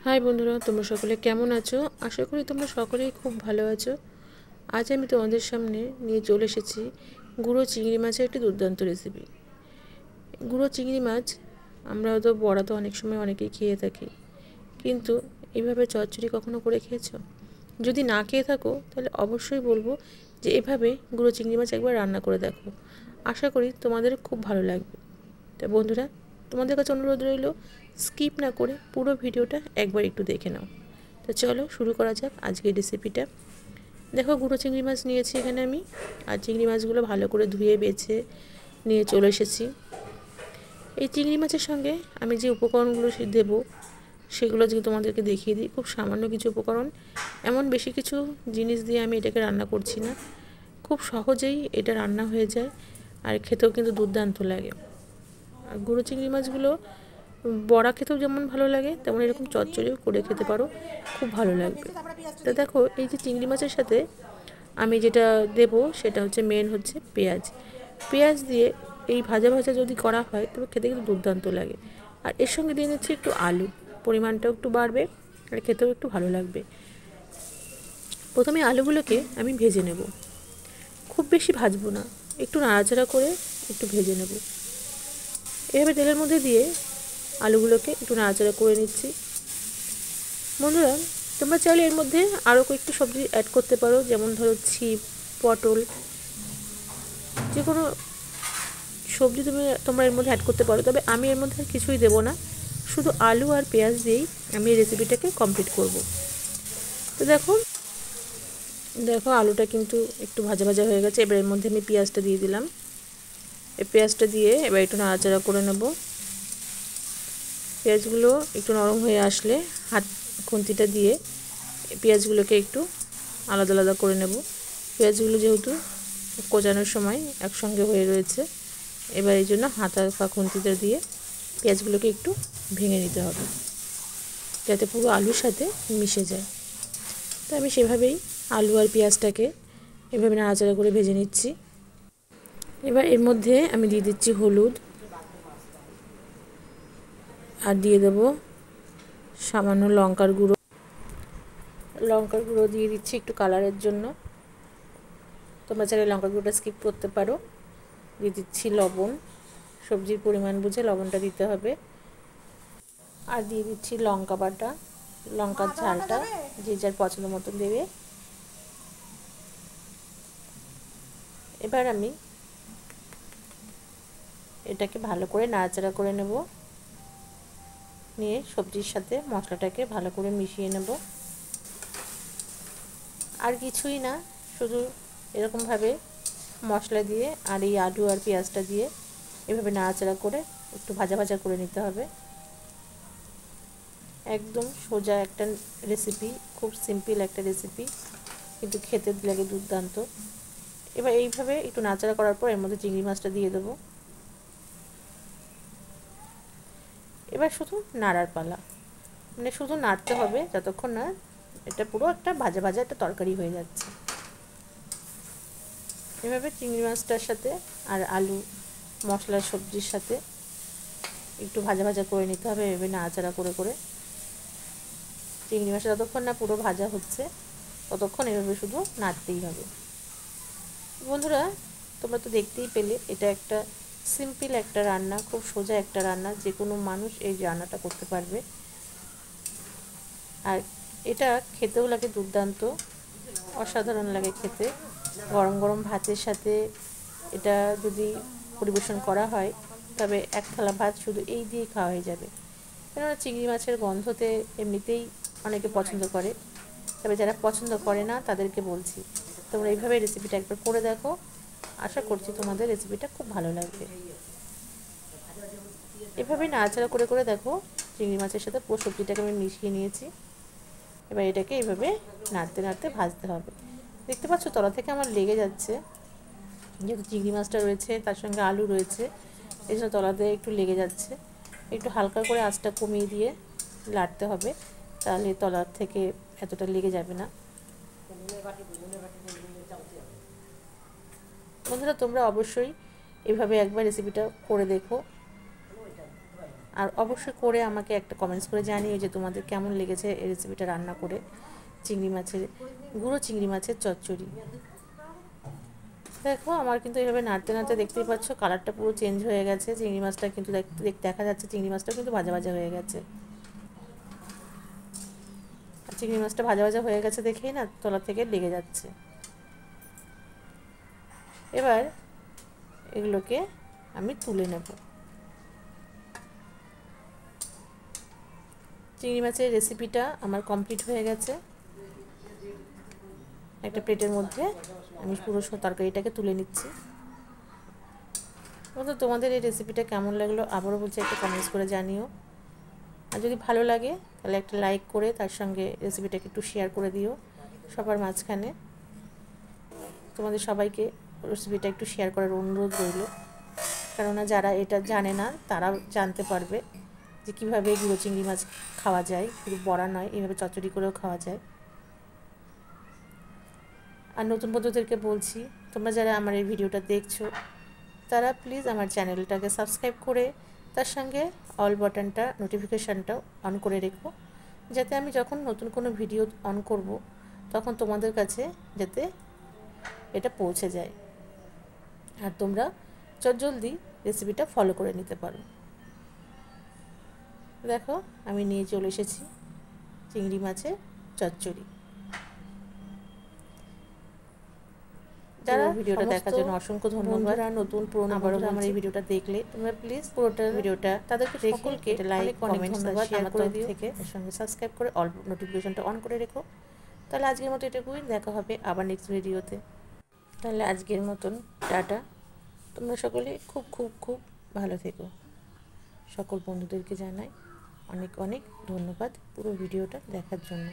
High বন্ধুরা, তোমরা সকলে কেমন আছো? আশা করি তোমরা সকলেই খুব ভালো আছো। আজ আমি তোমাদের সামনে নিয়ে চলে এসেছি গুঁড়ো চিংড়ি মাছের একটি দুর্দান্ত রেসিপি। গুঁড়ো চিংড়ি মাছ আমরা তো বড়া তো অনেক সময় অনেকেই খেয়ে থাকি, কিন্তু এইভাবে চচ্চড়ি কখনো করে খেয়েছো? যদি না খেয়ে থাকো তাহলে অবশ্যই বলবো যে এভাবে গুঁড়ো চিংড়ি মাছ একবার রান্না করে দেখো। আশা করি তোমাদের খুব ভালো লাগবে। তা বন্ধুরা, তোমাদের কাছে অনুরোধ রইল স্কিপ না করে পুরো ভিডিওটা একবার একটু দেখে নাও। তো চলো শুরু করা যাক আজকের রেসিপিটা। দেখো, গুঁড়ো চিংড়ি মাছ নিয়েছি এখানে আমি, আর চিংড়ি মাছগুলো ভালো করে ধুয়ে বেছে নিয়ে চলে এসেছি। এই চিংড়ি মাছের সঙ্গে আমি যে উপকরণগুলো দেবো সেগুলো যদি তোমাদেরকে দেখিয়ে দিই। খুব সামান্য কিছু উপকরণ, এমন বেশি কিছু জিনিস দিয়ে আমি এটাকে রান্না করছি না। খুব সহজেই এটা রান্না হয়ে যায়, আর খেতেও কিন্তু দুর্দান্ত লাগে। আর গুঁড়ো চিংড়ি মাছগুলো বড়া খেতেও যেমন ভালো লাগে, তেমন এরকম চচ্চড়িও করে খেতে পারো, খুব ভালো লাগবে। তো দেখো, এই যে চিংড়ি মাছের সাথে আমি যেটা দেবো সেটা হচ্ছে মেন হচ্ছে পেঁয়াজ। পেঁয়াজ দিয়ে এই ভাজা ভাজা যদি করা হয় তবে খেতে কিন্তু দুর্দান্ত লাগে। আর এর সঙ্গে দিয়ে নিচ্ছি একটু আলু, পরিমাণটাও একটু বাড়বে আর খেতেও একটু ভালো লাগবে। প্রথমে আলুগুলোকে আমি ভেজে নেব, খুব বেশি ভাজবো না, একটু নাড়াচাড়া করে একটু ভেজে নেব। এভাবে তেলের মধ্যে দিয়ে আলুগুলোকে একটু নাড়াচাড়া করে নিচ্ছি। বন্ধুরা, তোমরা চাইলে এর মধ্যে আরও কয়েকটি সবজি অ্যাড করতে পারো, যেমন ধরো ছিপ, পটল, যে কোনো সবজি তোমরা এর মধ্যে অ্যাড করতে পারো। তবে আমি এর মধ্যে কিছুই দেবো না, শুধু আলু আর পেঁয়াজ দিয়েই আমি এই রেসিপিটাকে কমপ্লিট করব। তো দেখো দেখো আলুটা কিন্তু একটু ভাজা ভাজা হয়ে গেছে। এবার এর মধ্যে আমি পেঁয়াজটা দিয়ে দিলাম। এই পেঁয়াজটা দিয়ে এবার একটু নাড়াচাড়া করে নেব। পেঁয়াজগুলো একটু নরম হয়ে আসলে হাত খুন্তিটা দিয়ে পেঁয়াজগুলোকে একটু আলাদা আলাদা করে নেব। পেঁয়াজগুলো যেহেতু কোচানোর সময় একসঙ্গে হয়ে রয়েছে, এবার এই জন্য হাতা বা খুন্তিটা দিয়ে পেঁয়াজগুলোকে একটু ভেঙে নিতে হবে, যাতে পুরো আলুর সাথে মিশে যায়। তো আমি সেভাবেই আলু আর পেঁয়াজটাকে এভাবে নাড়াচাড়া করে ভেজে নিচ্ছি। এবার এর মধ্যে আমি দিয়ে দিচ্ছি হলুদ, আর দিয়ে দেবো সামান্য লঙ্কার গুঁড়ো দিয়ে দিচ্ছি একটু কালারের জন্য। তোমরা চাইলে লঙ্কার গুঁড়োটা স্কিপ করতে পারো। দিয়ে দিচ্ছি লবণ, সবজির পরিমাণ বুঝে লবণটা দিতে হবে। আর দিয়ে দিচ্ছি লঙ্কা বাটা, লঙ্কার ঝালটা যে যার পছন্দ মতন দেবে। এবার আমি এটাকে ভালো করে নাড়াচাড়া করে নেব, নিয়ে সবজির সাথে মশলাটাকে ভালো করে মিশিয়ে নেব। আর কিছুই না, শুধু এরকমভাবে মশলা দিয়ে আর এই আলু আর পেঁয়াজটা দিয়ে এভাবে নাড়াচাড়া করে একটু ভাজা ভাজা করে নিতে হবে। একদম সোজা একটা রেসিপি, খুব সিম্পল একটা রেসিপি, কিন্তু খেতে লাগে দুর্দান্ত। এবার এইভাবে একটু নাড়াচাড়া করার পর এর মধ্যে চিংড়ি মাছটা দিয়ে দেবো। এবার শুধু নাড়ার পালা, মানে শুধু নাড়তে হবে যতক্ষণ না এটা পুরো একটা ভাজা ভাজা একটা তরকারি হয়ে যাচ্ছে। এভাবে চিংড়ি মাছটার সাথে আর আলু মশলার সবজির সাথে একটু ভাজা ভাজা করে নিতে হবে, এভাবে নাড়াচাড়া করে করে। চিংড়ি মাছটা যতক্ষণ না পুরো ভাজা হচ্ছে ততক্ষণ এভাবে শুধু নাড়তেই হবে। বন্ধুরা, তোমরা তো দেখতেই পেলে এটা একটা সিম্পল একটা রান্না, খুব সোজা একটা রান্না, যে কোনো মানুষ এই রান্নাটা করতে পারবে। আর এটা খেতেও লাগে দুর্দান্ত, অসাধারণ লাগে খেতে। গরম গরম ভাতের সাথে এটা যদি পরিবেশন করা হয় তবে এক থালা ভাত শুধু এই দিয়েই খাওয়া হয়ে যাবে। কেননা চিংড়ি মাছের গন্ধতে এমনিতেই অনেকে পছন্দ করে, তবে যারা পছন্দ করে না তাদেরকে বলছি তোমরা এইভাবে রেসিপিটা একবার করে দেখো। আশা করছি তোমাদের রেসিপিটা খুব ভালো লাগবে। এভাবে নাড়াচাড়া করে করে দেখো চিংড়ি মাছের সাথে পুরো সবজিটাকে আমি মিশিয়ে নিয়েছি। এবার এটাকে এইভাবে নাড়তে নাড়তে ভাজতে হবে। দেখতে পাচ্ছ তলা থেকে আমার লেগে যাচ্ছে, যেহেতু চিংড়ি মাছটা রয়েছে তার সঙ্গে আলু রয়েছে, এই জন্য তলাতে একটু লেগে যাচ্ছে। একটু হালকা করে আঁচটা কমিয়ে দিয়ে লাড়তে হবে, তাহলে তলার থেকে এতটা লেগে যাবে না। বন্ধুরা, তোমরা অবশ্যই এভাবে একবার রেসিপিটা করে দেখো। আর অবশ্যই করে আমাকে একটা কমেন্টস করে জানিও যে তোমাদের কেমন লেগেছে এই রেসিপিটা রান্না করে, গুঁড়ো চিংড়ি মাছের চচ্চড়ি। দেখো আমার কিন্তু এইভাবে নাড়তে নাড়তে দেখতেই পাচ্ছ কালারটা পুরো চেঞ্জ হয়ে গেছে। চিংড়ি মাছটা কিন্তু দেখা যাচ্ছে চিংড়ি মাছটা কিন্তু ভাজা ভাজা হয়ে গেছে। আর চিংড়ি মাছটা ভাজা ভাজা হয়ে গেছে দেখেই না তলা থেকে লেগে যাচ্ছে। এবার এগুলোকে আমি তুলে নেব। চিংড়ি মাছের রেসিপিটা আমার কমপ্লিট হয়ে গেছে। একটা প্লেটের মধ্যে আমি পুরো তরকারিটাকে তুলে নিচ্ছি। বন্ধু তোমাদের এই রেসিপিটা কেমন লাগলো আবারও বলছি একটা কমেন্টস করে জানিও। আর যদি ভালো লাগে তাহলে একটা লাইক করে তার সঙ্গে রেসিপিটাকে একটু শেয়ার করে দিও সবার মাঝখানে। তোমাদের সবাইকে রেসিপিটা একটু শেয়ার করার অনুরোধ রইল, কেননা যারা এটা জানে না তারা জানতে পারবে যে কীভাবে গুঁড়ো চিংড়ি মাছ খাওয়া যায়, শুধু বড়া নয়, এইভাবে চচ্চড়ি করেও খাওয়া যায়। আর নতুন বন্ধুদেরকে বলছি, তোমরা যারা আমার এই ভিডিওটা দেখছো তারা প্লিজ আমার চ্যানেলটাকে সাবস্ক্রাইব করে তার সঙ্গে অল বাটনটা নোটিফিকেশানটাও অন করে রেখো, যাতে আমি যখন নতুন কোনো ভিডিও অন করব তখন তোমাদের কাছে যাতে এটা পৌঁছে যায় আর তোমরা চটজলদি রেসিপিটা ফলো করে নিতে পারো। দেখো আমি নিয়ে চলে এসেছি চিংড়ি মাছের চচ্চড়ি। যারা ভিডিওটা দেখার জন্য অসংখ্য ধন্যবাদ। নতুন পুরনো বন্ধুরা আমার এই ভিডিওটা দেখলে তোমরা প্লিজ পুরোটা ভিডিওটা তাদেরকে সকলকে লাইক কমেন্ট শেয়ার করে দিও, থেকে এর সঙ্গে সাবস্ক্রাইব করে অল নোটিফিকেশনটা অন করে রেখো। তাহলে আজকের মতো এটুকুই, দেখা হবে আবার নেক্সট ভিডিওতে। তাহলে আজকের মতন টাটা। তোমরা সকলে খুব খুব খুব ভালো থেকো। সকল বন্ধুদেরকে জানাই অনেক অনেক ধন্যবাদ পুরো ভিডিওটা দেখার জন্য।